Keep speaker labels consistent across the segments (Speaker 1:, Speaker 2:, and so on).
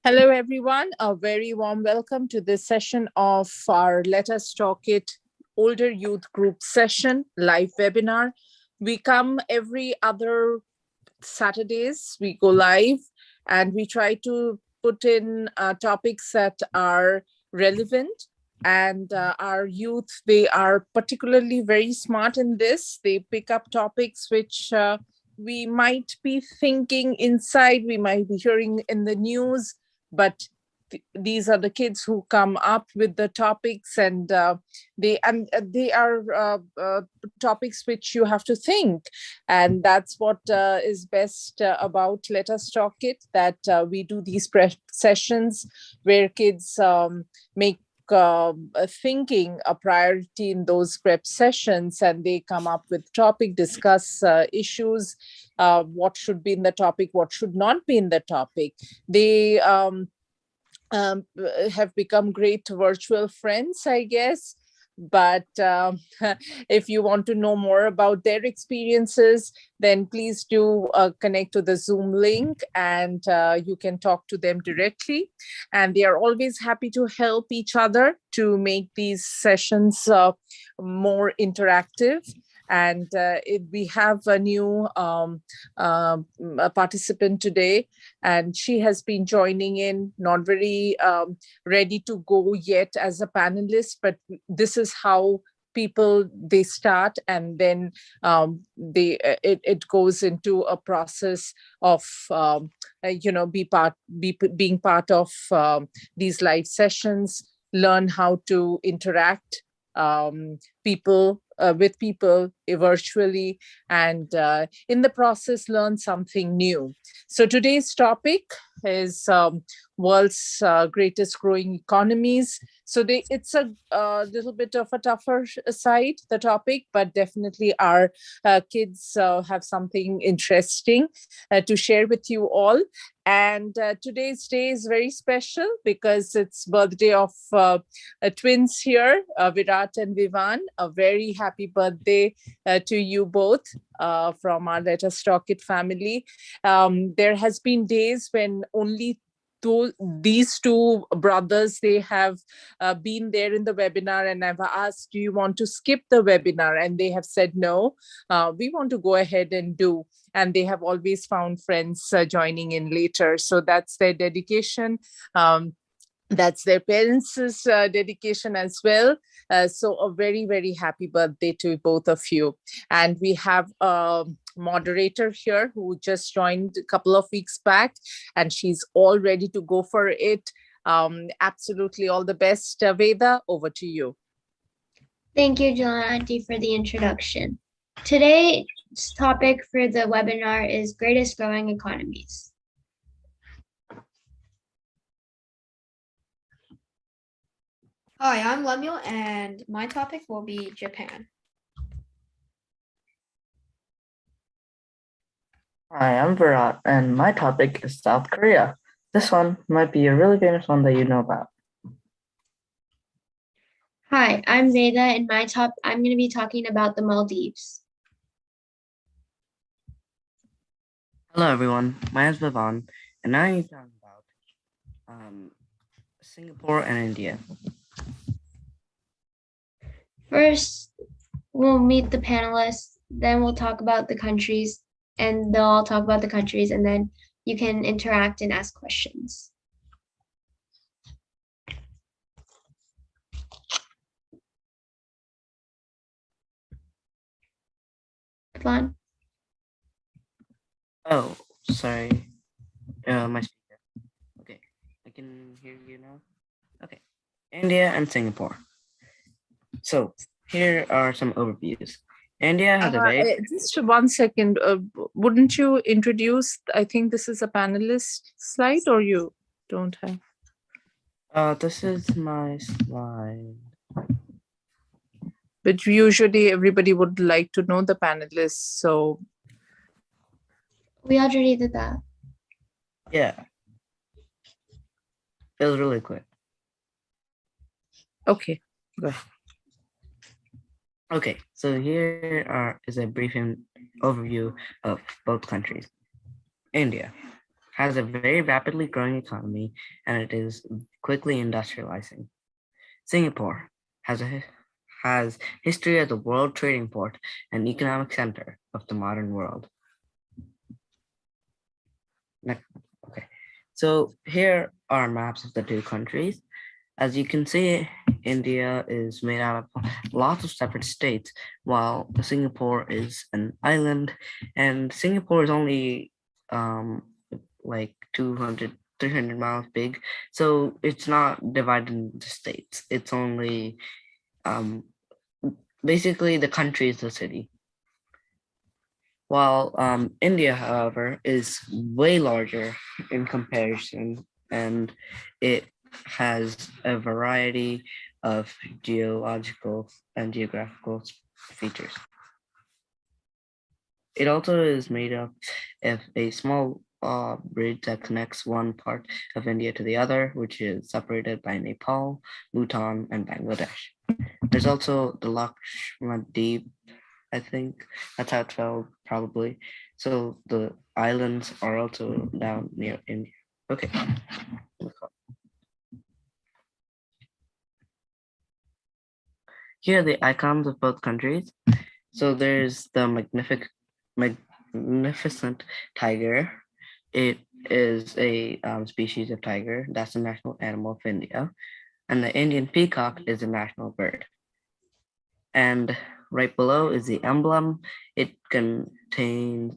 Speaker 1: Hello, everyone. A very warm welcome to this session of our Let Us Talk It Older Youth Group session, live webinar. We come every other Saturdays, we go live and we try to put in topics that are relevant. And our youth, they are particularly very smart in this. They pick up topics which we might be thinking inside, we might be hearing in the news, but these are the kids who come up with the topics, and they are topics which you have to think, and that's what is best about Let Us Talk It, that we do these sessions where kids make thinking a priority in those prep sessions, and they come up with topic, discuss issues, what should be in the topic, what should not be in the topic. They have become great virtual friends, I guess. But if you want to know more about their experiences, then please do connect to the Zoom link, and you can talk to them directly. And they are always happy to help each other to make these sessions more interactive. And we have a new a participant today, and she has been joining in, not very ready to go yet as a panelist, but this is how people, they start, and then it goes into a process of being part of these live sessions, learn how to interact people with people virtually, and in the process learn something new. So today's topic is world's greatest growing economies. So it's a little bit of a tougher side, the topic, but definitely our kids have something interesting to share with you all. And today's day is very special because it's birthday of twins here, Virat and Vivan. A very happy birthday to you both from our Let Us Talk It family. There has been days when only these two brothers, they have been there in the webinar, and I've asked, do you want to skip the webinar? And they have said no, we want to go ahead and do. And they have always found friends joining in later. So that's their dedication. That's their parents' dedication as well. So a very, very happy birthday to both of you. And we have a moderator here who just joined a couple of weeks back, and she's all ready to go for it. Absolutely all the best. Veda, over to you.
Speaker 2: Thank you, John Auntie, for the introduction. Today's topic for the webinar is Greatest Growing Economies.
Speaker 3: Hi, I'm Lemuel, and my topic will be Japan.
Speaker 4: Hi, I'm Virat, and my topic is South Korea. This one might be a really famous one that you know about.
Speaker 2: Hi, I'm Veda, and I'm going to be talking about the Maldives.
Speaker 4: Hello, everyone. My name is Vivan, and I'm going to talk about Singapore and India.
Speaker 2: First, we'll meet the panelists, then we'll talk about the countries, and they'll all talk about the countries, and then you can interact and ask questions. Vivan?
Speaker 4: Oh, sorry. My speaker. Okay, I can hear you now. Okay, India and Singapore. So here are some overviews. India has a very...
Speaker 1: Just 1 second. Wouldn't you introduce, I think this is a panelist slide, or you don't have?
Speaker 4: This is my slide.
Speaker 1: But usually everybody would like to know the panelists, so.
Speaker 2: We already did that.
Speaker 4: Yeah. It was really quick.
Speaker 1: Okay, go ahead.
Speaker 4: Okay, so here is a brief overview of both countries. India has a very rapidly growing economy, and it is quickly industrializing. Singapore has history as a world trading port and economic center of the modern world. Next, okay, so here are maps of the two countries. As you can see, India is made out of lots of separate states, while Singapore is an island, and Singapore is only like 200, 300 miles big, so it's not divided into states. It's only basically the country is the city. While India, however, is way larger in comparison, and it has a variety of geological and geographical features. It also is made up of a small bridge that connects one part of India to the other, which is separated by Nepal, Bhutan, and Bangladesh. There's also the Lakshmadweep, I think that's how it's spelled, probably. So the islands are also down near India. Okay. Here are the icons of both countries. So there's the magnificent tiger. It is a species of tiger. That's the national animal of India. And the Indian peacock is the national bird. And right below is the emblem. It contains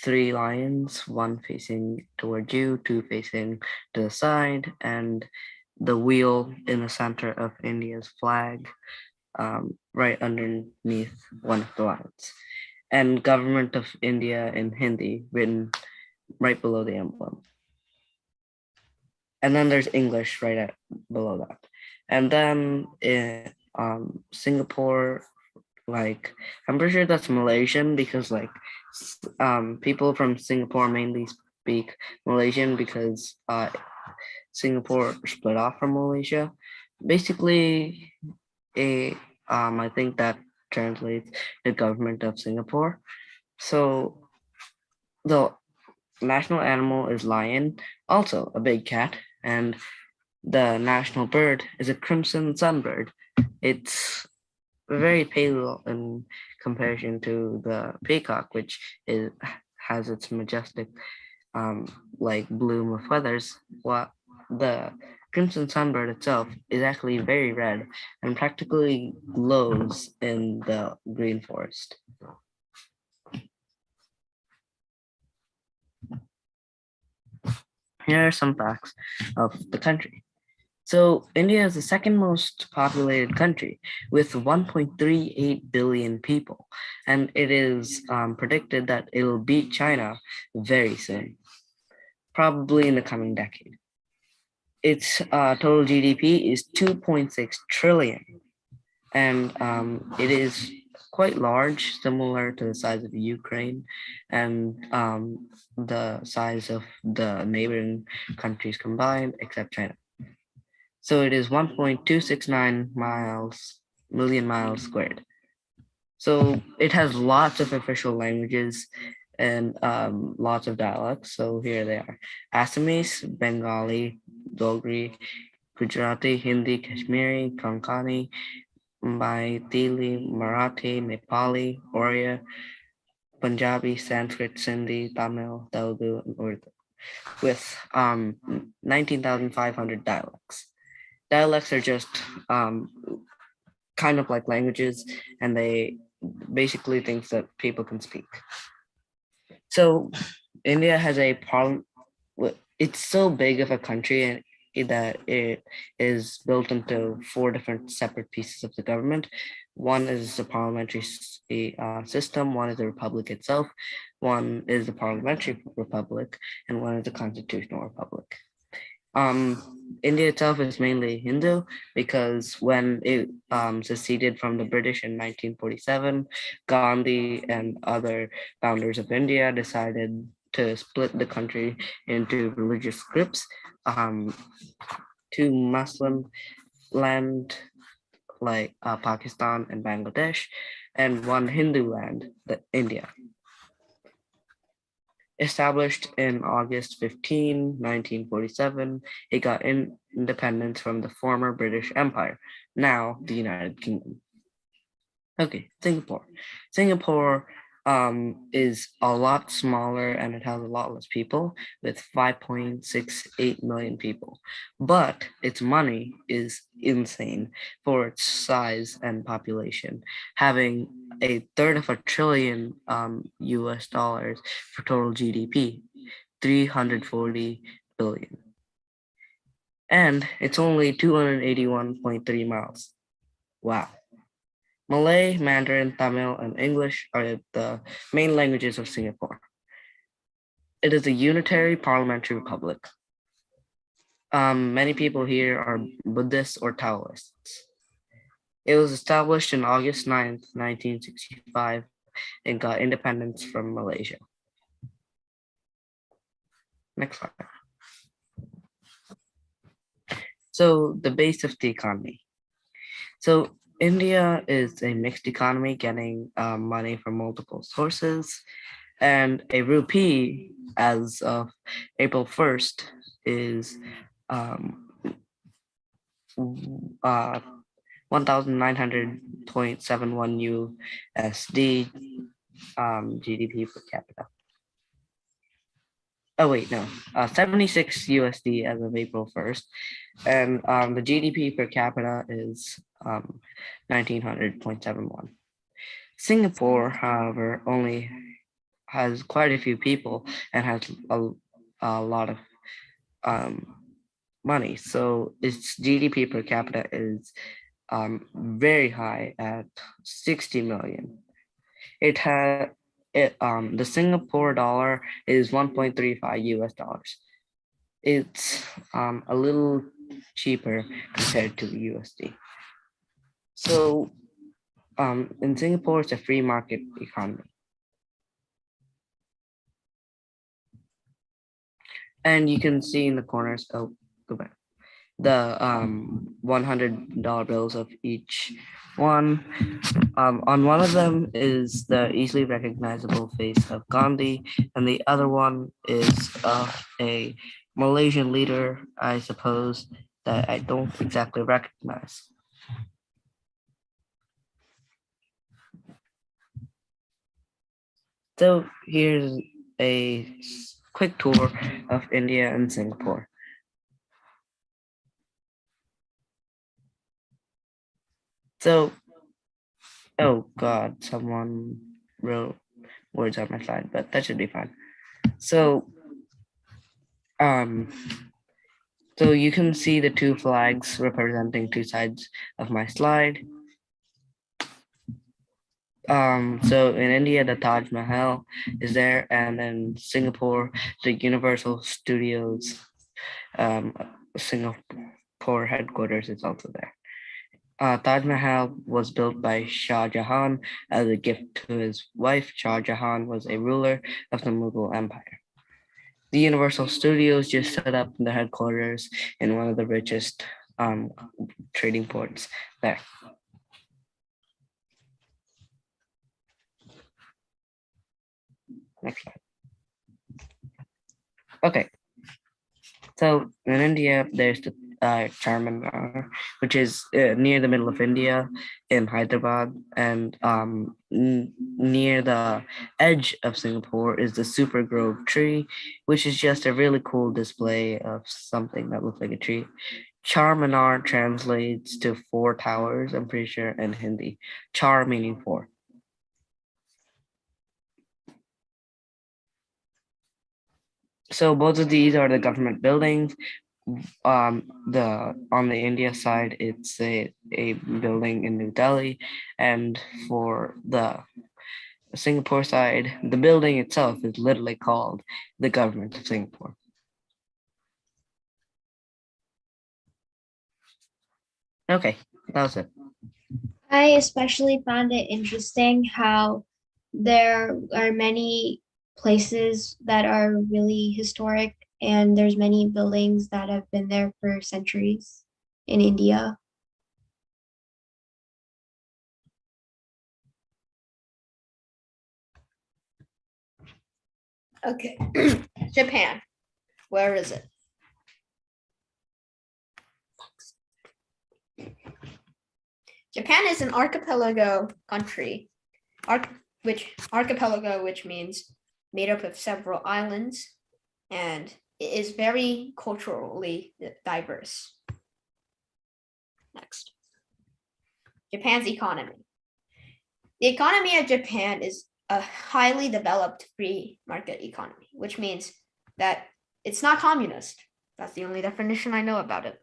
Speaker 4: 3 lions, one facing towards you, 2 facing to the side, and the wheel in the center of India's flag, right underneath one of the lions. And Government of India in Hindi written right below the emblem. And then there's English right below that. And then in Singapore, like, I'm pretty sure that's Malaysian, because like people from Singapore mainly speak Malaysian because Singapore split off from Malaysia. Basically, I think that translates the government of Singapore. So the national animal is lion, also a big cat, and the national bird is a crimson sunbird. It's very pale in comparison to the peacock, which has its majestic like bloom of feathers. What the crimson sunbird itself is actually very red and practically glows in the green forest. Here are some facts of the country. So India is the second most populated country with 1.38 billion people, and it is predicted that it'll beat China very soon, probably in the coming decade. Its total GDP is 2.6 trillion, and it is quite large, similar to the size of Ukraine and the size of the neighboring countries combined, except China. So it is 1.269 million miles squared. So it has lots of official languages and lots of dialects. So here they are: Assamese, Bengali, Dogri, Gujarati, Hindi, Kashmiri, Konkani, Maithili, Marathi, Nepali, Oriya, Punjabi, Sanskrit, Sindhi, Tamil, Telugu, and Urdu, with 19,500 dialects. Dialects are just kind of like languages, and they basically things that people can speak. So India has a parliament. It's so big of a country, and that it is built into 4 different separate pieces of the government. One is the parliamentary system, one is the republic itself, one is the parliamentary republic, and one is the constitutional republic. India itself is mainly Hindu because when it seceded from the British in 1947, Gandhi and other founders of India decided to split the country into religious groups, 2 Muslim land like Pakistan and Bangladesh, and 1 Hindu land, India. Established in August 15, 1947, it got independence from the former British Empire, now the United Kingdom. Okay, Singapore. Singapore is a lot smaller and it has a lot less people with 5.68 million people. But its money is insane for its size and population, having a third of a trillion US dollars for total GDP, 340 billion. And it's only 281.3 miles. Wow. Malay, Mandarin, Tamil, and English are the main languages of Singapore. It is a unitary parliamentary republic. Many people here are Buddhists or Taoists. It was established on August 9th, 1965, and got independence from Malaysia. Next slide. So the base of the economy. So India is a mixed economy, getting money from multiple sources, and a rupee as of April 1st is 1,900.71 USD GDP per capita. Oh wait, no, 76 USD as of April 1st, and the GDP per capita is 1900.71. Singapore, however, only has quite a few people and has a lot of money, so its GDP per capita is very high at 60 million. The Singapore dollar is 1.35 US dollars. It's a little cheaper compared to the USD. So in Singapore, it's a free market economy. And you can see in the corners, oh, go back, the $100 bills of each one. On one of them is the easily recognizable face of Gandhi, and the other one is a Malaysian leader, I suppose, that I don't exactly recognize. So here's a quick tour of India and Singapore. So, oh God, someone wrote words on my slide, but that should be fine. So, so you can see the two flags representing two sides of my slide. So in India, the Taj Mahal is there, and in Singapore, the Universal Studios Singapore headquarters is also there. Taj Mahal was built by Shah Jahan as a gift to his wife. Shah Jahan was a ruler of the Mughal Empire. The Universal Studios just set up the headquarters in one of the richest trading ports there. Next slide. Okay, so in India, there's the Charminar, which is near the middle of India in Hyderabad, and near the edge of Singapore is the Super Grove tree, which is just a really cool display of something that looks like a tree. Charminar translates to 4 towers, I'm pretty sure, in Hindi. Char meaning 4. So both of these are the government buildings. On the India side, it's a building in New Delhi, and for the Singapore side, the building itself is literally called the Government of Singapore. Okay, that was it.
Speaker 2: I especially found it interesting how there are many places that are really historic, and there's many buildings that have been there for centuries in India.
Speaker 3: Okay. Japan. Where is it? Japan is an archipelago country, which means made up of several islands, and it is very culturally diverse. Next. Japan's economy. The economy of Japan is a highly developed free market economy, which means that it's not communist. That's the only definition I know about it.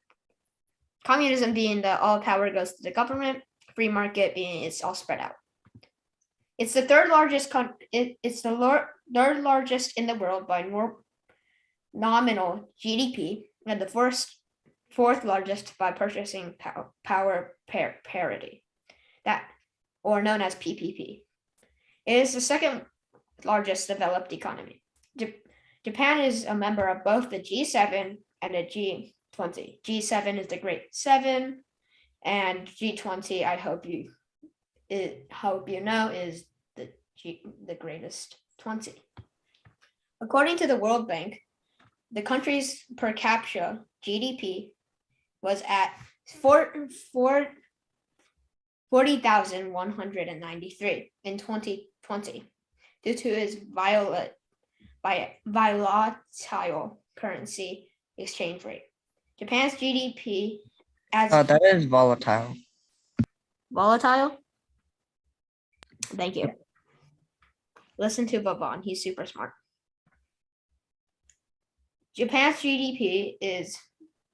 Speaker 3: Communism being that all power goes to the government, free market being it's all spread out. It's the third largest third largest in the world by nominal GDP, and the fourth largest by purchasing power parity, that or known as PPP. It is the second largest developed economy. Japan is a member of both the G7 and the G20. G7 is the Great Seven, and G20, I hope you know, is the Greatest 20. According to the World Bank, the country's per capita GDP was at 40,193 in 2020 due to its volatile currency exchange rate. Japan's GDP as
Speaker 4: That is volatile.
Speaker 3: volatile. Thank you. Listen to Vaban, he's super smart. Japan's GDP is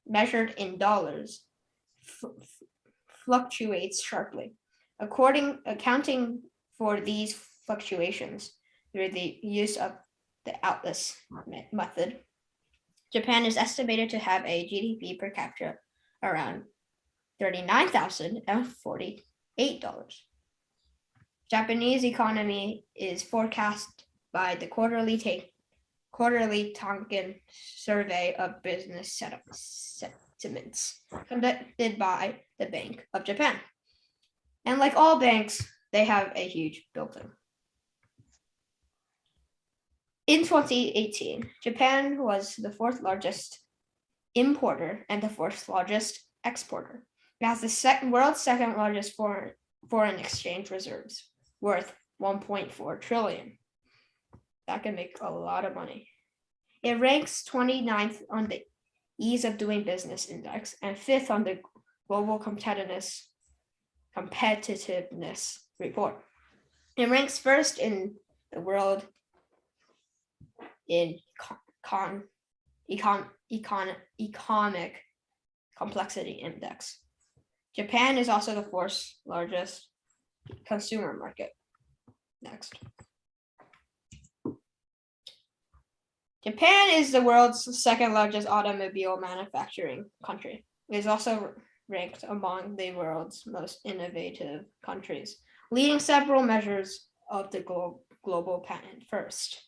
Speaker 3: measured in dollars, fluctuates sharply. Accounting for these fluctuations through the use of the Atlas method, Japan is estimated to have a GDP per capita around $39,048. Japanese economy is forecast by the quarterly Tonkin survey of business sentiments conducted by the Bank of Japan. And like all banks, they have a huge building. In 2018, Japan was the fourth largest importer and the fourth largest exporter. It has the world's second largest foreign exchange reserves, worth 1.4 trillion. That can make a lot of money. It ranks 29th on the Ease of Doing Business Index and 5th on the Global Competitiveness Report. It ranks first in the world in economic complexity index. Japan is also the fourth largest consumer market. Next. Japan is the world's second largest automobile manufacturing country. It is also ranked among the world's most innovative countries, leading several measures of the global patent first.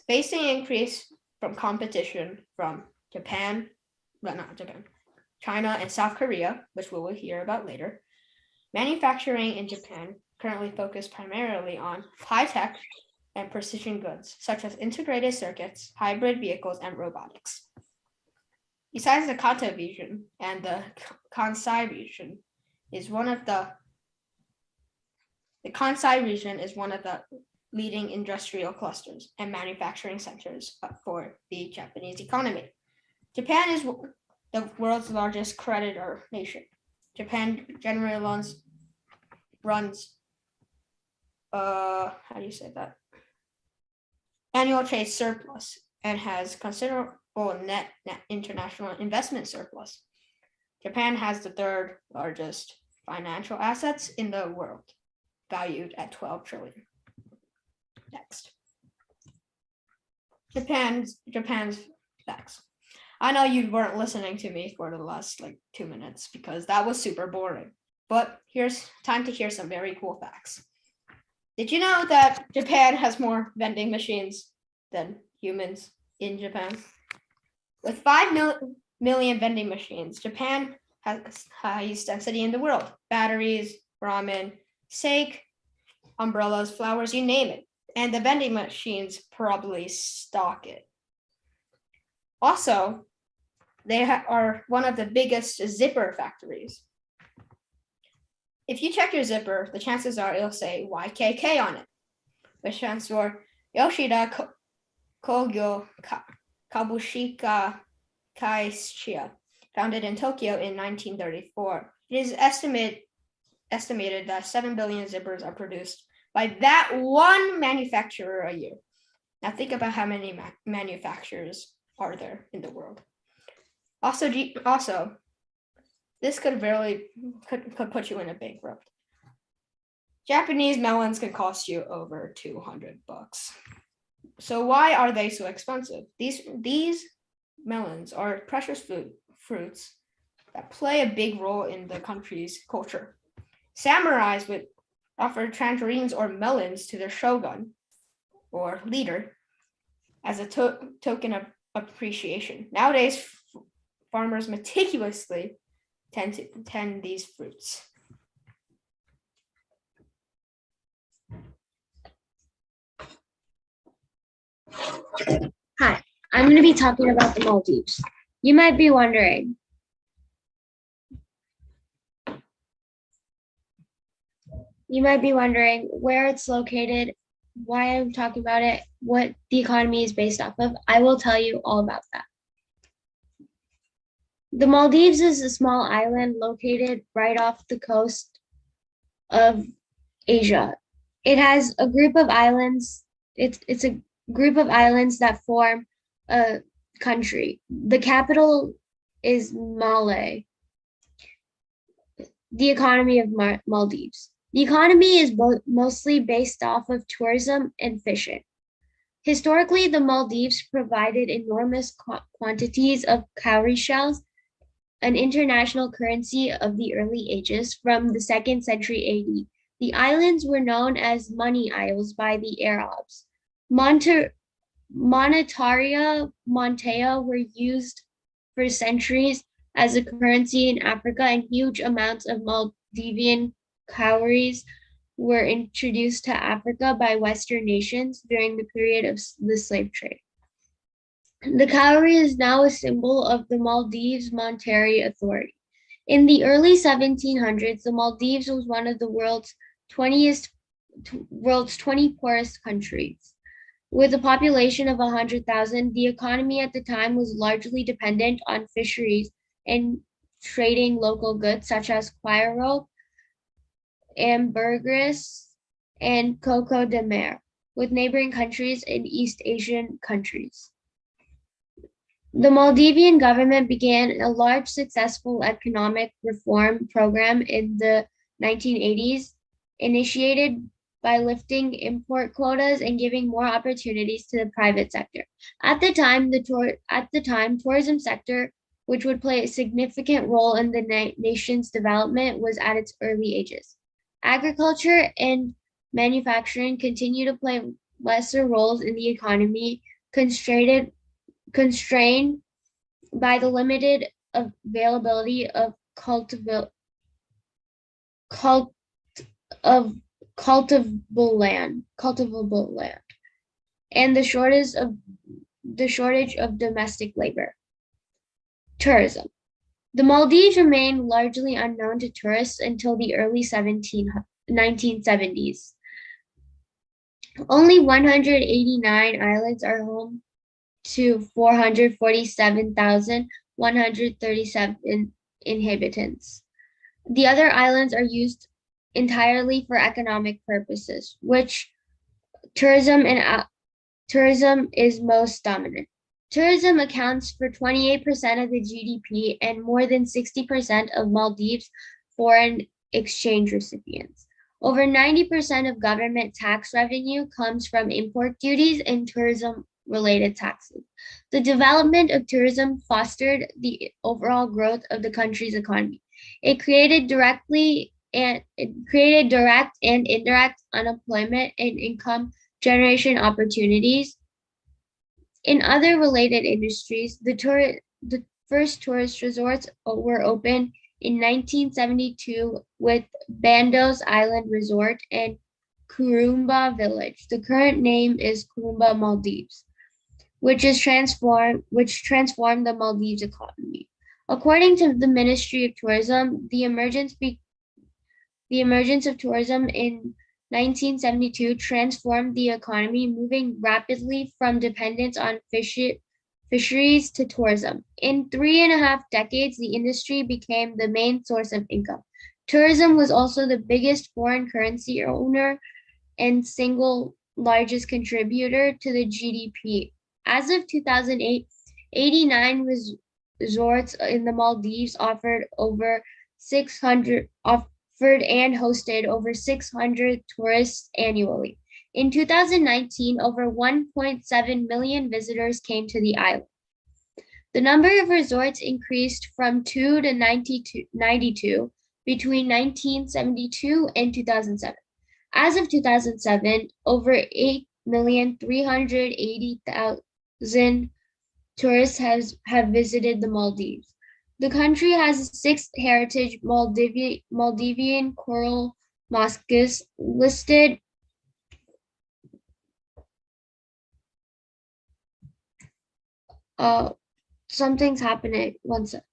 Speaker 3: Facing increase from competition from China and South Korea, which we will hear about later, manufacturing in Japan currently focus primarily on high-tech and precision goods, such as integrated circuits, hybrid vehicles, and robotics. Besides the Kanto region and the Kansai region is one of the Kansai region is one of the leading industrial clusters and manufacturing centers for the Japanese economy. Japan is the world's largest creditor nation. Japan generally runs annual trade surplus and has considerable net international investment surplus. Japan has the third largest financial assets in the world, valued at 12 trillion. Next. Japan's facts. I know you weren't listening to me for the last 2 minutes because that was super boring, but here's time to hear some very cool facts. Did you know that Japan has more vending machines than humans in Japan? With 5 million vending machines, Japan has the highest density in the world. Batteries, ramen, sake, umbrellas, flowers, you name it. and the vending machines probably stock it. Also, they are one of the biggest zipper factories. If you check your zipper, the chances are it'll say YKK on it, which stands for Yoshida Kogyo Kabushika Kaisha, founded in Tokyo in 1934. It is estimated that 7 billion zippers are produced by that one manufacturer a year. Now think about how many manufacturers are there in the world. Also, this could put you in a bankrupt. Japanese melons can cost you over $200. So why are they so expensive? These melons are precious fruits that play a big role in the country's culture. Samurais would offer tangerines or melons to their shogun or leader as a token of appreciation. Nowadays, farmers meticulously tend these fruits.
Speaker 2: Hi, I'm going to be talking about the Maldives. You might be wondering, where it's located, why I'm talking about it, what the economy is based off of. I will tell you all about that. The Maldives is a small island located right off the coast of Asia. It has a group of islands. It's a group of islands that form a country. The capital is Malé. The economy of Maldives. The economy is mostly based off of tourism and fishing. Historically, the Maldives provided enormous quantities of cowrie shells, an international currency of the early ages from the 2nd century AD. The islands were known as money isles by the Arabs. Monetaria montea were used for centuries as a currency in Africa, and huge amounts of Maldivian cowries were introduced to Africa by Western nations during the period of the slave trade. The cowrie is now a symbol of the Maldives Monetary Authority. In the early 1700s, the Maldives was one of the world's 20 poorest countries. With a population of 100,000, the economy at the time was largely dependent on fisheries and trading local goods such as coir rope, ambergris, and coco de mer with neighboring countries and East Asian countries. The Maldivian government began a large successful economic reform program in the 1980s, initiated by lifting import quotas and giving more opportunities to the private sector. At the time, tourism sector, which would play a significant role in the nation's development, was at its early ages. Agriculture and manufacturing continue to play lesser roles in the economy, constrained by the limited availability of cultivable land, and the shortage of domestic labor. Tourism. The Maldives remained largely unknown to tourists until the early 1970s. Only 189 islands are home to 447,137 inhabitants. The other islands are used entirely for economic purposes, which tourism is most dominant. Tourism accounts for 28% of the GDP and more than 60% of Maldives' foreign exchange recipients. Over 90% of government tax revenue comes from import duties and tourism-related taxes. The development of tourism fostered the overall growth of the country's economy. It created direct and indirect unemployment and income generation opportunities. In other related industries, the first tourist resorts were opened in 1972 with Bandos Island Resort and Kurumba village. The current name is Kurumba, Maldives, which transformed the Maldives economy. According to the Ministry of Tourism, the emergence of tourism in 1972 transformed the economy, moving rapidly from dependence on fisheries to tourism. In 3.5 decades, the industry became the main source of income. Tourism was also the biggest foreign currency owner and single largest contributor to the GDP. As of 2008, 89 resorts in the Maldives offered and hosted over 600 tourists annually. In 2019, over 1.7 million visitors came to the island. The number of resorts increased from 2 to 92 between 1972 and 2007. As of 2007, over 8,380,000 tourists have visited the Maldives. The country has a sixth heritage Maldivian coral mosques listed something's happening. One second.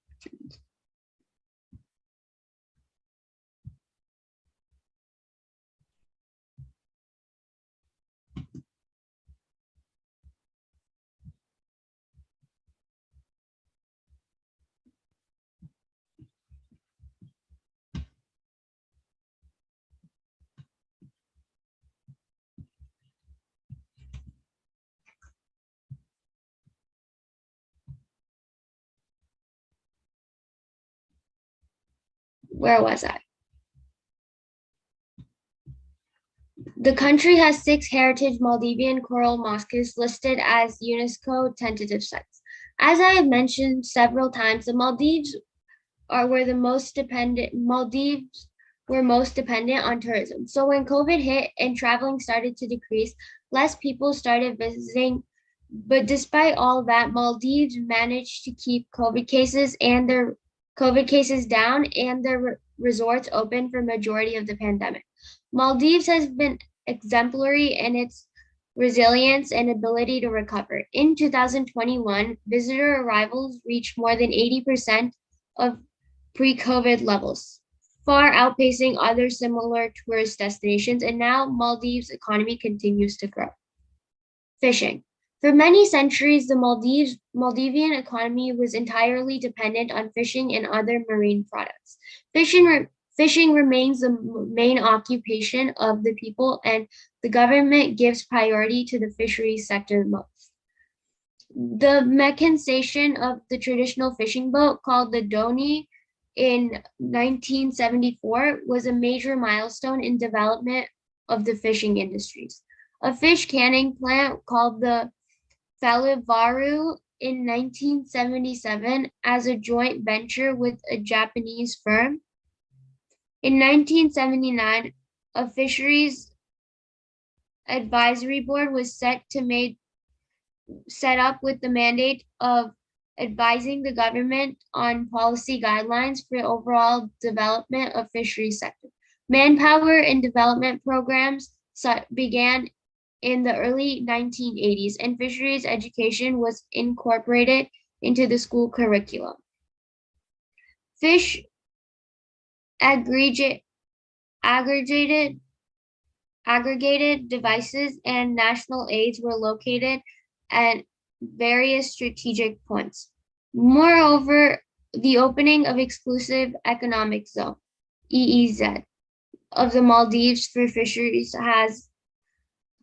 Speaker 2: Where was I? The country has 6 heritage Maldivian coral mosques listed as UNESCO tentative sites. As I have mentioned several times, the Maldives were most dependent on tourism. So when COVID hit and traveling started to decrease, less people started visiting. But despite all that, Maldives managed to keep COVID cases down and their resorts open for majority of the pandemic. Maldives has been exemplary in its resilience and ability to recover. In 2021, visitor arrivals reached more than 80% of pre-COVID levels, far outpacing other similar tourist destinations, and now Maldives' economy continues to grow. Fishing. For many centuries, the Maldivian economy was entirely dependent on fishing and other marine products. Fishing remains the main occupation of the people, and the government gives priority to the fisheries sector most. The mechanization of the traditional fishing boat, called the Doni, in 1974 was a major milestone in development of the fishing industries. A fish canning plant called the Falivaru in 1977 as a joint venture with a Japanese firm. In 1979, a fisheries advisory board was set up with the mandate of advising the government on policy guidelines for overall development of fisheries sector. Manpower and development programs began in the early 1980s, and fisheries education was incorporated into the school curriculum. Fish aggregated devices and national aids were located at various strategic points. Moreover, the opening of exclusive economic zone, EEZ, of the Maldives for fisheries has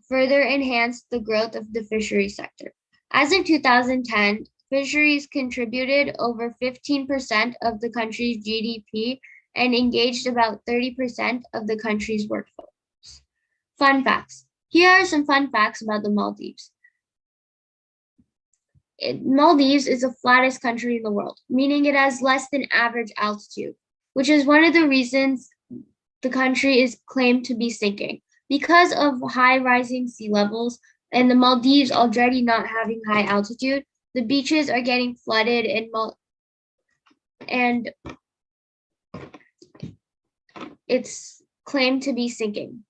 Speaker 2: further enhanced the growth of the fisheries sector. As of 2010, fisheries contributed over 15% of the country's GDP and engaged about 30% of the country's workforce. Fun facts. Here are some fun facts about the Maldives. Maldives is the flattest country in the world, meaning it has less than average altitude, which is one of the reasons the country is claimed to be sinking. Because of high rising sea levels and the Maldives already not having high altitude, the beaches are getting flooded and it's claimed to be sinking.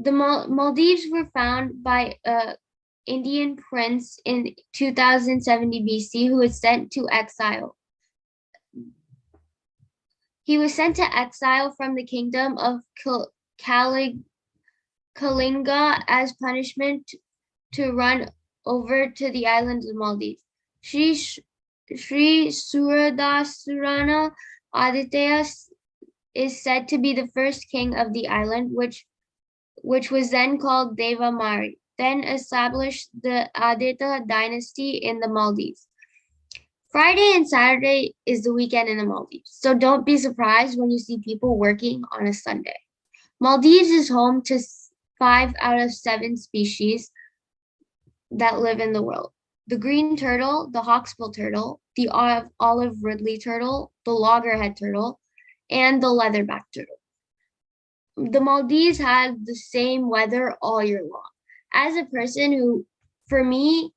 Speaker 2: The Maldives were found by a Indian prince in 2070 BC who was sent to exile. He was sent to exile from the kingdom of Kalinga as punishment to run over to the island of Maldives. Sri Suradasarana Aditya is said to be the first king of the island, which was then called Devamari, then established the Aditya dynasty in the Maldives. Friday and Saturday is the weekend in the Maldives, so don't be surprised when you see people working on a Sunday. Maldives is home to 5 out of 7 species that live in the world. The green turtle, the hawksbill turtle, the olive ridley turtle, the loggerhead turtle, and the leatherback turtle. The Maldives has the same weather all year long. As a person who, for me,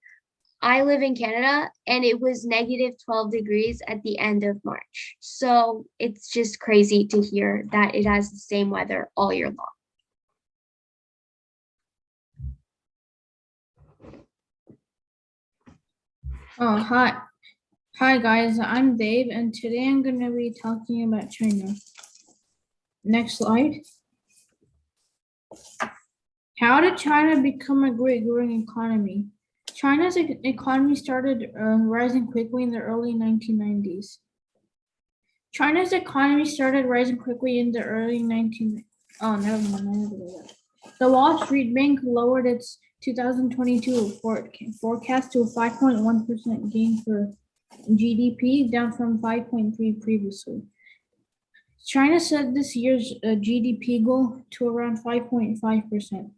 Speaker 2: I live in Canada and it was negative 12 degrees at the end of March. So it's just crazy to hear that it has the same weather all year long.
Speaker 5: Oh, hi guys, I'm Dave, and today I'm going to be talking about China. Next slide. How did China become a great growing economy? China's economy started rising quickly in the early 1990s. China's economy started rising quickly in the early 1990s. Oh, never mind. The Wall Street Bank lowered its 2022 forecast to a 5.1% gain for GDP, down from 5.3 previously. China set this year's GDP goal to around 5.5%.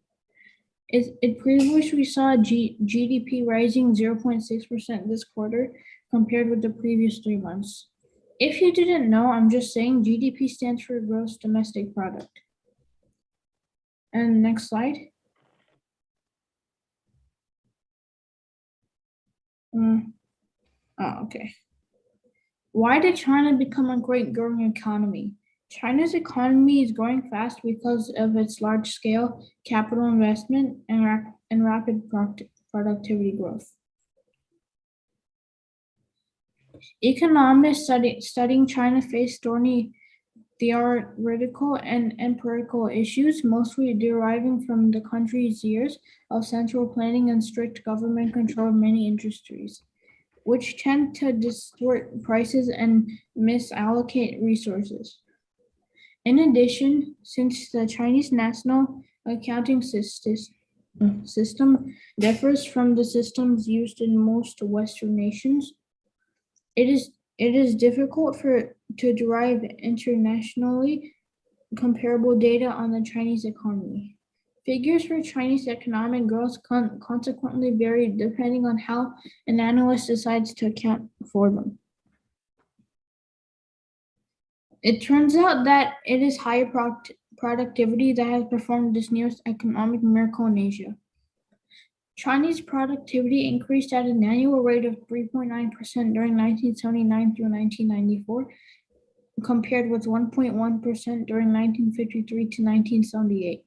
Speaker 5: It previously saw GDP rising 0.6% this quarter compared with the previous 3 months. If you didn't know, I'm just saying GDP stands for Gross Domestic Product. And next slide. Okay. Why did China become a great growing economy? China's economy is growing fast because of its large-scale capital investment and rapid productivity growth. Economists studying China face thorny theoretical and empirical issues, mostly deriving from the country's years of central planning and strict government control of many industries, which tend to distort prices and misallocate resources. In addition, since the Chinese national accounting system differs from the systems used in most Western nations, it is difficult to derive internationally comparable data on the Chinese economy. Figures for Chinese economic growth consequently vary depending on how an analyst decides to account for them. It turns out that it is higher productivity that has performed this newest economic miracle in Asia. Chinese productivity increased at an annual rate of 3.9% during 1979 through 1994, compared with 1.1% during 1953 to 1978.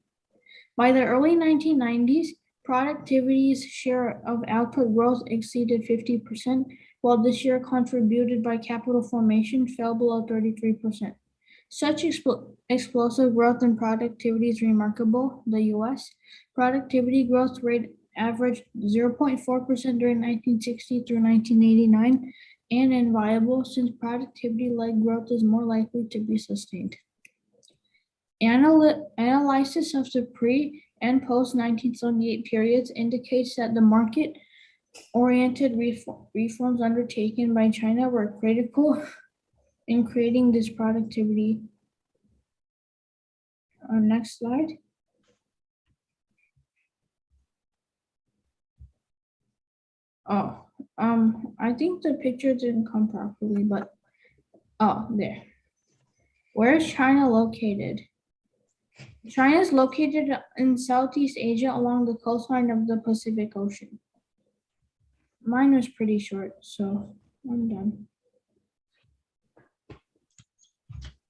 Speaker 5: By the early 1990s, productivity's share of output growth exceeded 50%, while the share contributed by capital formation fell below 33%. Such explosive growth in productivity is remarkable. The U.S. productivity growth rate averaged 0.4% during 1960 through 1989, and inviable since productivity-led growth is more likely to be sustained. Analysis of the pre- and post-1978 periods indicates that the market-oriented reforms undertaken by China were critical in creating this productivity. Next slide. I think the picture didn't come properly, but there. Where is China located? China is located in Southeast Asia along the coastline of the Pacific Ocean. Mine was pretty short, so I'm done.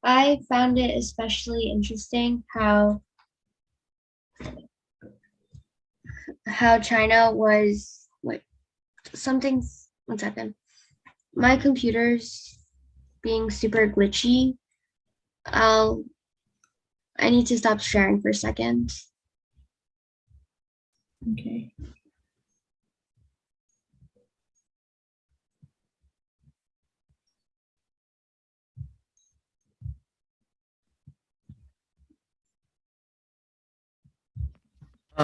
Speaker 2: I found it especially interesting how how China was what something. 1 second. My computer's being super glitchy. I'll. I need to stop sharing for a second.
Speaker 5: Okay.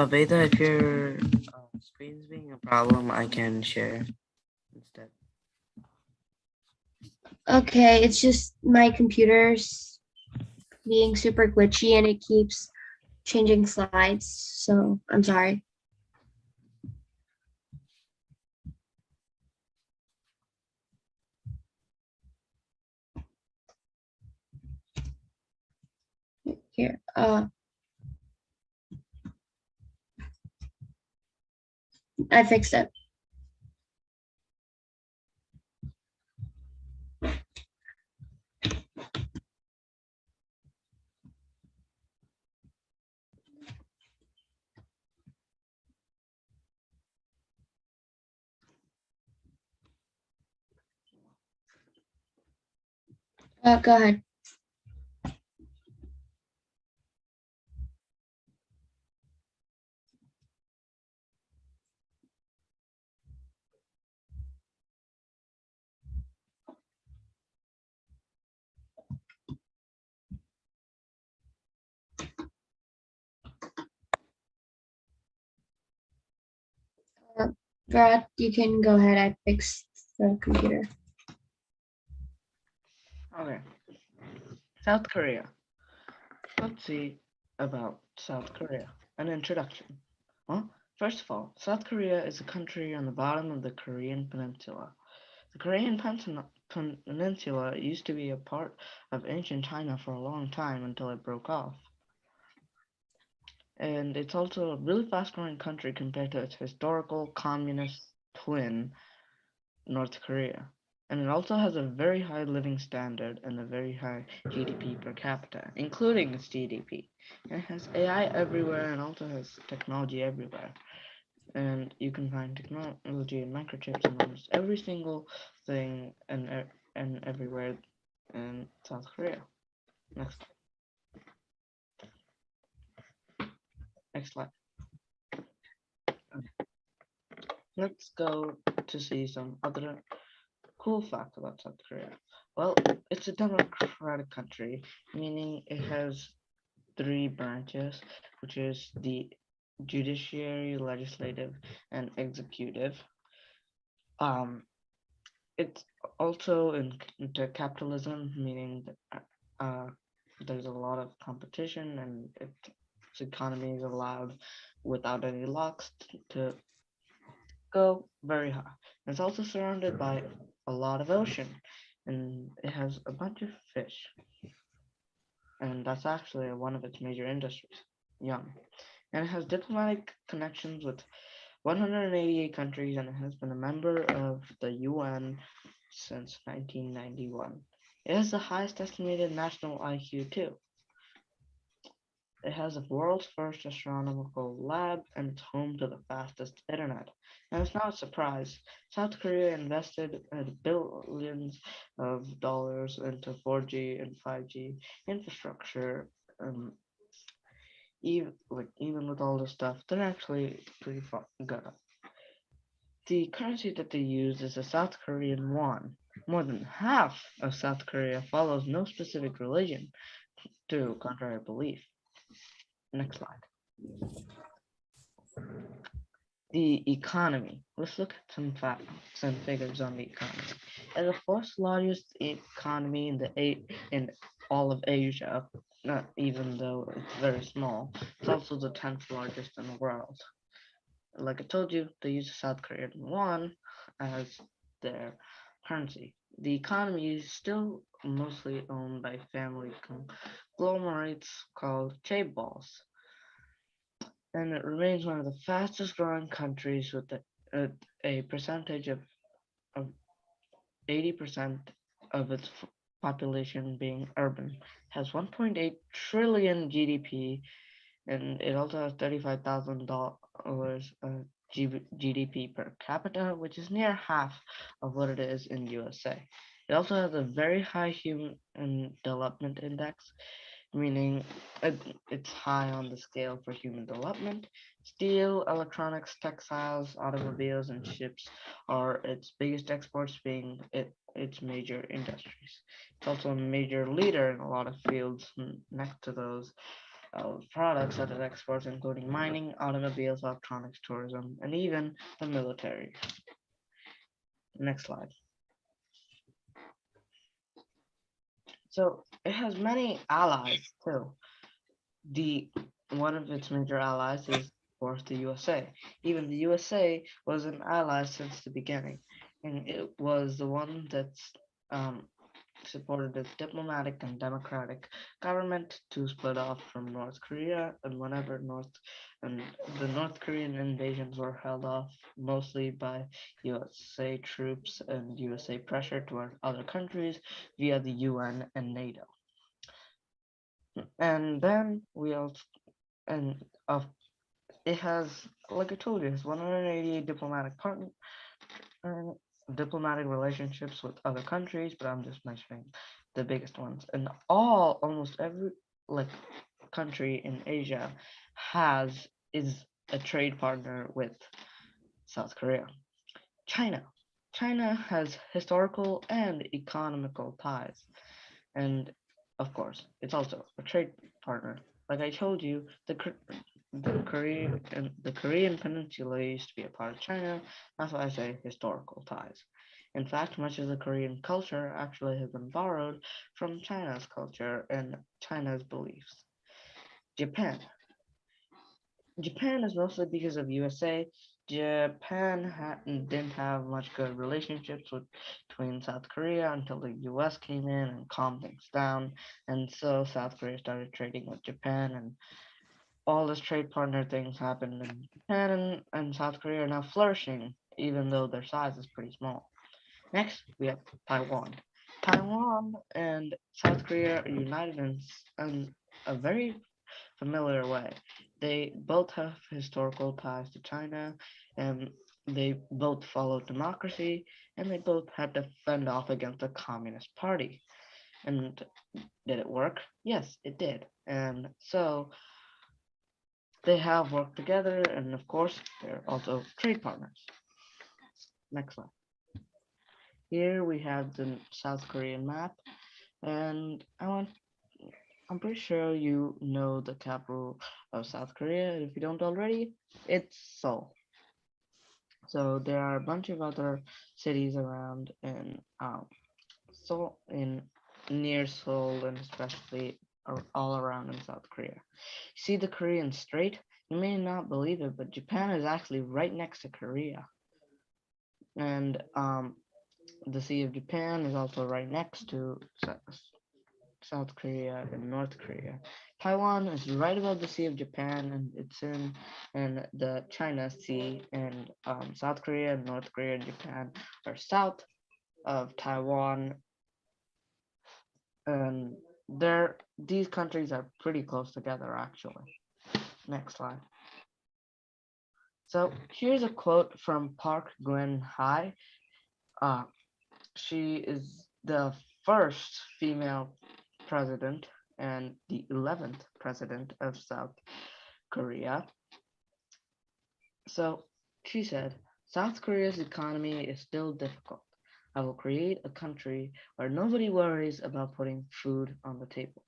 Speaker 4: Beta, if your screen's being a problem, I can share instead.
Speaker 2: Okay, it's just my computer's being super glitchy and it keeps changing slides. So I'm sorry. Here. I fixed it. Go ahead. Brad, you can go ahead. I fixed the computer.
Speaker 4: Okay. South Korea. Let's see about South Korea. An introduction. Well, first of all, South Korea is a country on the bottom of the Korean Peninsula. The Korean Peninsula used to be a part of ancient China for a long time until it broke off. And it's also a really fast-growing country compared to its historical communist twin, North Korea. And it also has a very high living standard and a very high GDP per capita, including its GDP. And it has AI everywhere and also has technology everywhere. And you can find technology and microchips in almost every single thing and everywhere in South Korea. Next slide. Next slide. Let's go to see some other cool facts about South Korea. Well, it's a democratic country, meaning it has 3 branches, which is the judiciary, legislative, and executive. It's also into capitalism, meaning that there's a lot of competition and its economy is allowed without any locks to go very high. It's also surrounded by a lot of ocean, and it has a bunch of fish, and that's actually one of its major industries. Yum. And it has diplomatic connections with 188 countries, and it has been a member of the UN since 1991. It has the highest estimated national IQ too. It has the world's first astronomical lab, and it's home to the fastest internet. And it's not a surprise. South Korea invested billions of dollars into 4G and 5G infrastructure. Even with all this stuff, they're actually pretty good. The currency that they use is the South Korean won. More than half of South Korea follows no specific religion, to contrary belief. Next slide. The economy. Let's look at some facts and figures on the economy. As the fourth largest economy in all of Asia, not even though it's very small, it's also the 10th largest in the world. Like I told you, they use the South Korean won as their currency. The economy is still mostly owned by family conglomerates called chaebols, and it remains one of the fastest growing countries with a percentage of 80% of its population being urban. It has 1.8 trillion GDP, and it also has 35,000 GDP per capita, which is near half of what it is in USA. It also has a very high human development index, meaning it's high on the scale for human development. Steel, electronics, textiles, automobiles, and ships are its biggest exports, being its major industries. It's also a major leader in a lot of fields next to those products that it exports, including mining, automobiles, electronics, tourism, and even the military. Next slide. So it has many allies too. The one of its major allies is, of course, the USA. Even the USA was an ally since the beginning, and it was the one that's supported its diplomatic and democratic government to split off from North Korea, and whenever the North Korean invasions were held off mostly by USA troops and USA pressure toward other countries via the UN and NATO. And then we also and of it has, like I told you, it has 188 diplomatic relationships with other countries, but I'm just mentioning the biggest ones. And almost every like country in Asia is a trade partner with South Korea. China has historical and economical ties, and of course, it's also a trade partner. Like I told you, the Korean Peninsula used to be a part of China. That's why I say historical ties. In fact, much of the Korean culture actually has been borrowed from China's culture and China's beliefs. Japan. Japan is mostly because of USA. Japan didn't have much good relationships between South Korea until the US came in and calmed things down. And so South Korea started trading with Japan, and all this trade partner things happened. And Japan and South Korea are now flourishing, even though their size is pretty small. Next, we have Taiwan. Taiwan and South Korea are united in a very familiar way. They both have historical ties to China, and they both follow democracy, and they both had to fend off against the Communist Party. And did it work? Yes, it did. And so they have worked together, and of course, they're also trade partners. Next slide. Here we have the South Korean map, and I'm pretty sure you know the capital of South Korea. If you don't already, it's Seoul. So there are a bunch of other cities around in Seoul, near Seoul, and especially all around in South Korea. See the Korean Strait? You may not believe it, but Japan is actually right next to Korea, and the Sea of Japan is also right next to South Korea and North Korea. Taiwan is right above the Sea of Japan, and it's in the China Sea, and South Korea, North Korea, and Japan are south of Taiwan, and these countries are pretty close together actually. Next slide. So here's a quote from Park Geun-hye. She is the first female president and the 11th president of South Korea. So she said, South Korea's economy is still difficult. I will create a country where nobody worries about putting food on the table.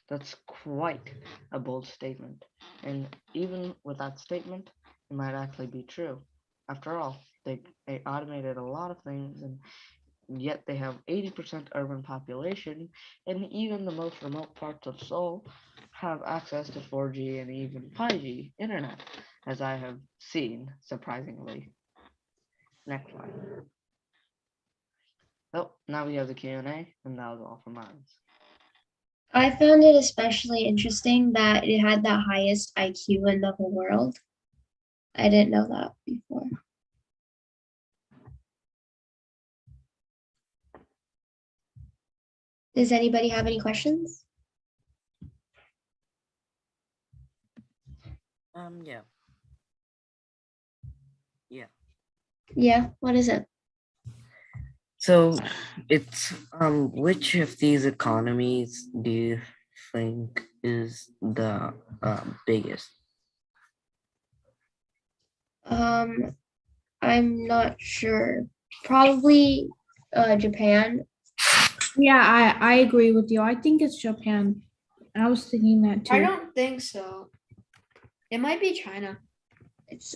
Speaker 4: That's quite a bold statement. And even with that statement, it might actually be true. After all, they automated a lot of things, and yet they have 80% urban population, and even the most remote parts of Seoul have access to 4G and even 5G internet, as I have seen, surprisingly. Next slide. Oh, now we have the Q&A, and that was all from mine.
Speaker 2: I found it especially interesting that it had the highest IQ in the whole world. I didn't know that before. Does anybody have any questions?
Speaker 4: Yeah. Yeah.
Speaker 2: Yeah, what is it?
Speaker 4: So it's which of these economies do you think is the biggest?
Speaker 2: I'm not sure. Probably Japan.
Speaker 5: Yeah, I agree with you. I think it's Japan. I was thinking that too.
Speaker 3: I don't think so. It might be China.
Speaker 2: It's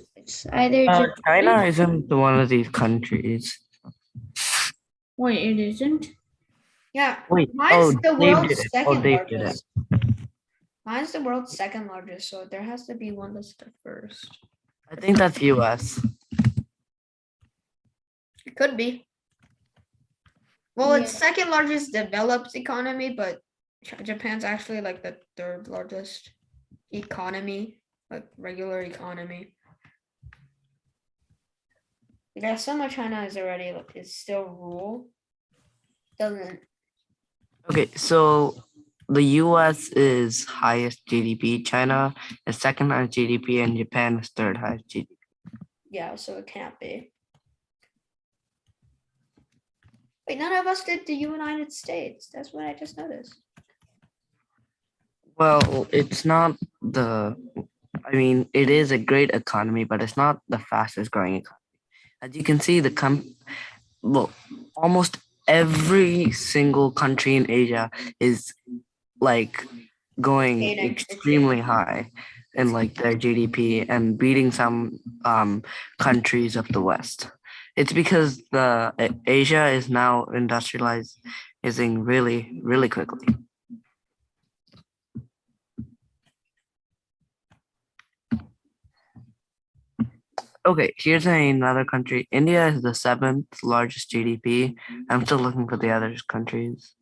Speaker 2: either Japan.
Speaker 4: China isn't one of these countries.
Speaker 5: Wait, it isn't?
Speaker 3: Yeah.
Speaker 4: Wait,
Speaker 3: Mine's the
Speaker 4: Dave
Speaker 3: world's
Speaker 4: did it.
Speaker 3: second
Speaker 4: Dave did it.
Speaker 3: largest. Mine's the world's second largest, so there has to be one that's the first.
Speaker 4: I think that's US.
Speaker 3: It could be. Well,
Speaker 2: Yeah.
Speaker 3: it's second largest developed economy, but Japan's actually like the third largest economy, like regular economy. Yeah, some of China is already is still rule. Doesn't.
Speaker 4: Okay, so the US is highest GDP, China is second highest GDP, and Japan is third highest GDP.
Speaker 3: Yeah, so it can't be. Wait, none of us did the United States. That's what I just noticed.
Speaker 4: Well, it's not I mean, it is a great economy, but it's not the fastest growing economy. As you can see, almost every single country in Asia is like going
Speaker 3: Gaining,
Speaker 4: extremely high in like their GDP and beating some countries of the West. It's because Asia is now industrializing really, really quickly. Okay, here's another country. India is the seventh largest GDP. I'm still looking for the other countries.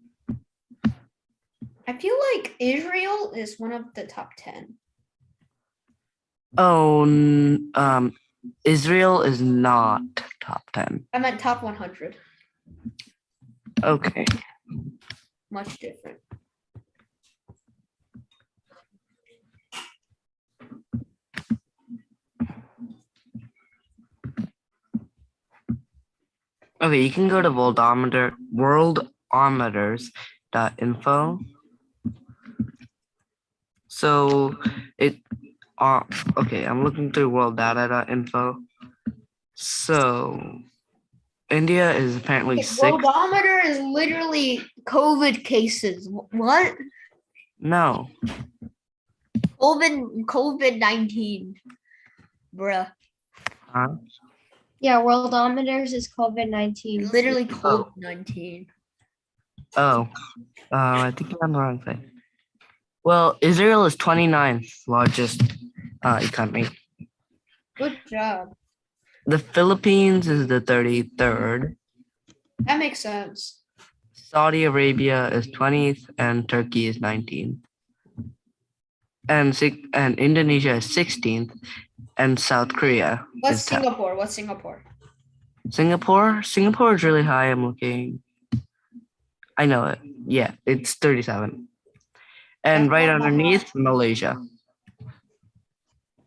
Speaker 3: I feel like Israel is one of the top 10.
Speaker 4: Oh, Israel is not top 10.
Speaker 3: I meant top 100.
Speaker 4: Okay.
Speaker 3: Much different.
Speaker 4: Okay, you can go to worldometers.info. So okay, I'm looking through worlddata.info. So India is apparently sixth.
Speaker 3: Worldometer is literally COVID cases. What?
Speaker 4: No.
Speaker 3: COVID-19. Bruh.
Speaker 4: Huh?
Speaker 2: Yeah, Worldometers is COVID-19.
Speaker 3: Literally COVID-19.
Speaker 4: Oh. I think you're on the wrong thing. Well, Israel is 29th largest economy.
Speaker 3: Good job.
Speaker 4: The Philippines is the 33rd.
Speaker 3: That makes sense.
Speaker 4: Saudi Arabia is 20th and Turkey is 19th. And Indonesia is 16th and South Korea
Speaker 3: What's
Speaker 4: is 10th.
Speaker 3: Singapore? What's Singapore?
Speaker 4: Singapore is really high. I'm looking. I know it. Yeah, it's 37. And
Speaker 3: That's
Speaker 4: right
Speaker 3: not that
Speaker 4: underneath,
Speaker 3: high.
Speaker 4: Malaysia.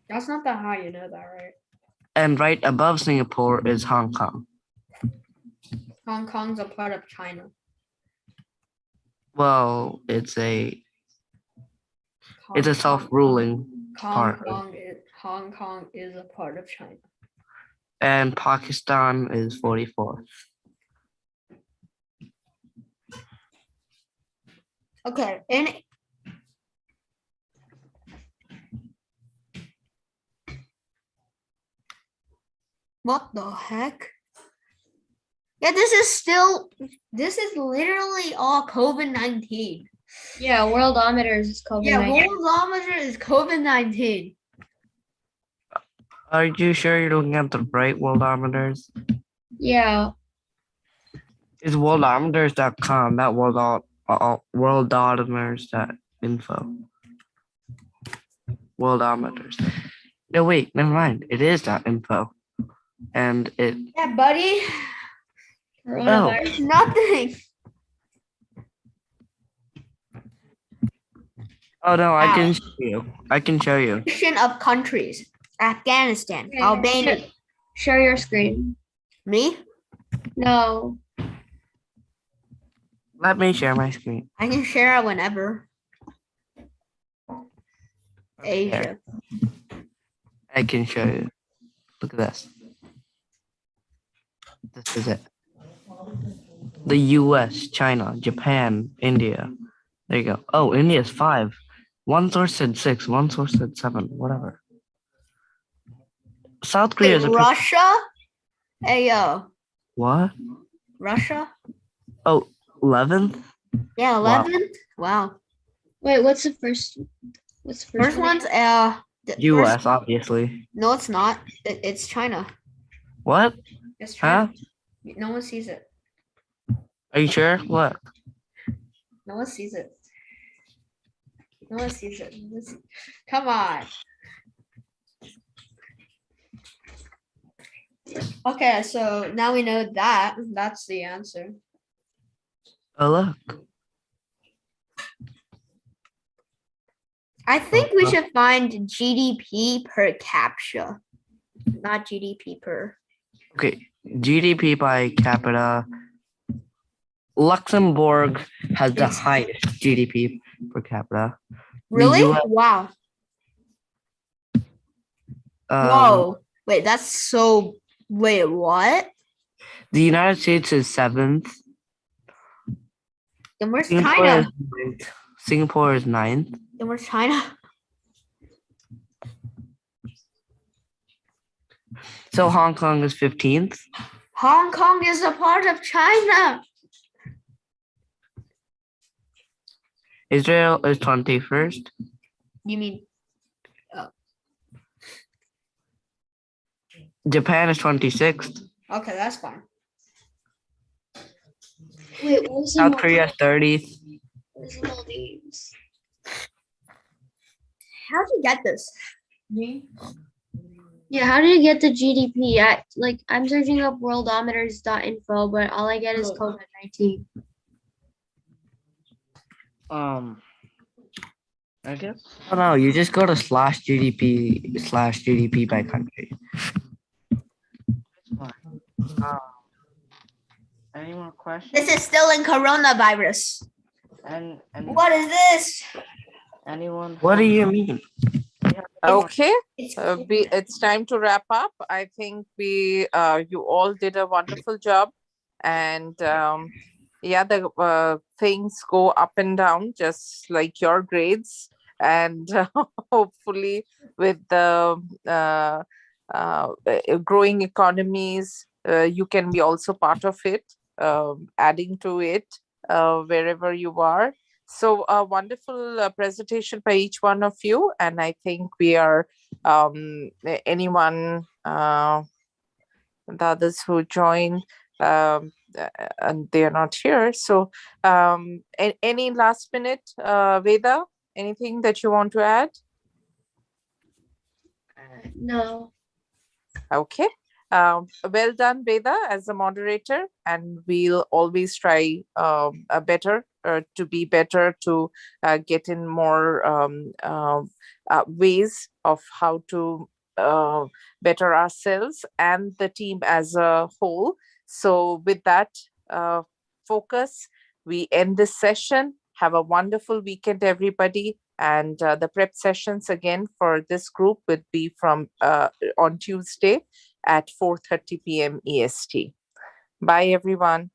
Speaker 3: That's not that high, you know that, right?
Speaker 4: And right above Singapore is Hong Kong.
Speaker 3: Hong Kong's a part of China.
Speaker 4: Well, it's a self-ruling part.
Speaker 3: Hong Kong is a part of China.
Speaker 4: And Pakistan is 44th.
Speaker 3: Okay, what the heck? Yeah, this is literally all COVID-19.
Speaker 2: Yeah, Worldometers is COVID-19.
Speaker 3: Yeah, Worldometer is COVID-19.
Speaker 4: Are you sure you're looking at the right worldometers?
Speaker 2: Yeah.
Speaker 4: It's worldometers.com, not worldometers.info. Worldometers. No, wait, never mind. It is .info. And it.
Speaker 3: Yeah, buddy.
Speaker 2: Coronavirus.
Speaker 3: Nothing.
Speaker 4: Oh no, I can show you.
Speaker 3: Of countries: Afghanistan, Albania,
Speaker 2: Share your screen.
Speaker 3: Me?
Speaker 2: No.
Speaker 4: Let me share my screen.
Speaker 3: I can share it whenever.
Speaker 4: Okay, there.
Speaker 3: Asia.
Speaker 4: I can show you. Look at this. This is it. The US, China, Japan, India. There you go. Oh, India's 5. One source said 6. One source said 7. Whatever. South Korea is a
Speaker 3: Russia? Hey, yo.
Speaker 4: what?
Speaker 3: Russia?
Speaker 4: Oh, 11th?
Speaker 3: Yeah,
Speaker 4: Wow.
Speaker 3: 11th? Wow.
Speaker 2: Wait, what's the first? What's the
Speaker 3: First
Speaker 2: one?
Speaker 3: one's the
Speaker 4: US,
Speaker 3: first-
Speaker 4: obviously.
Speaker 3: no, it's not. It's China.
Speaker 4: What?
Speaker 3: It's China.
Speaker 4: Huh?
Speaker 3: No one sees it.
Speaker 4: Are you sure? What?
Speaker 3: No one sees it. No one sees it. Come on. Okay, so now we know that. That's the answer.
Speaker 4: Oh, look.
Speaker 3: I think we should find GDP per capita, not GDP per.
Speaker 4: Okay. GDP by capita. Luxembourg has the
Speaker 3: It's-
Speaker 4: highest GDP per capita.
Speaker 3: Really?
Speaker 4: US
Speaker 3: Wow. Whoa. Wait, that's so. Wait, what?
Speaker 4: The United States is 7th.
Speaker 3: Then where's
Speaker 4: Singapore
Speaker 3: China?
Speaker 4: is 9th. Singapore is 9th.
Speaker 3: Then where's China?
Speaker 4: So Hong Kong is 15th.
Speaker 3: Hong Kong is a part of China.
Speaker 4: Israel is 21st.
Speaker 3: You mean
Speaker 4: Japan is 26th.
Speaker 3: okay? That's fine.
Speaker 2: Wait, what was the
Speaker 4: South Korea is 30th.
Speaker 2: Maldives?
Speaker 3: How'd you get this?
Speaker 5: Me?
Speaker 2: Yeah, how did you get the GDP? I'm searching up worldometers.info, but all I get is COVID-19.
Speaker 4: I guess. Oh no, you just go to /GDP by country. Any more questions?
Speaker 3: This is still in coronavirus.
Speaker 4: And
Speaker 3: What is this?
Speaker 4: anyone? What do you mean?
Speaker 1: Okay.
Speaker 3: It's
Speaker 1: It's time to wrap up. I think you all did a wonderful job, and yeah, the things go up and down just like your grades, and hopefully with the growing economies, you can be also part of it, adding to it wherever you are. So a wonderful presentation by each one of you, and I think we are anyone the others who joined and they are not here. So any last minute, Veda, anything that you want to add?
Speaker 2: No.
Speaker 1: Okay. Well done, Veda, as a moderator, and we'll always try better to be better to get in more ways of how to better ourselves and the team as a whole. So with that focus, we end this session. Have a wonderful weekend, everybody. And the prep sessions again for this group would be from on Tuesday at 4:30 p.m. EST. Bye, everyone.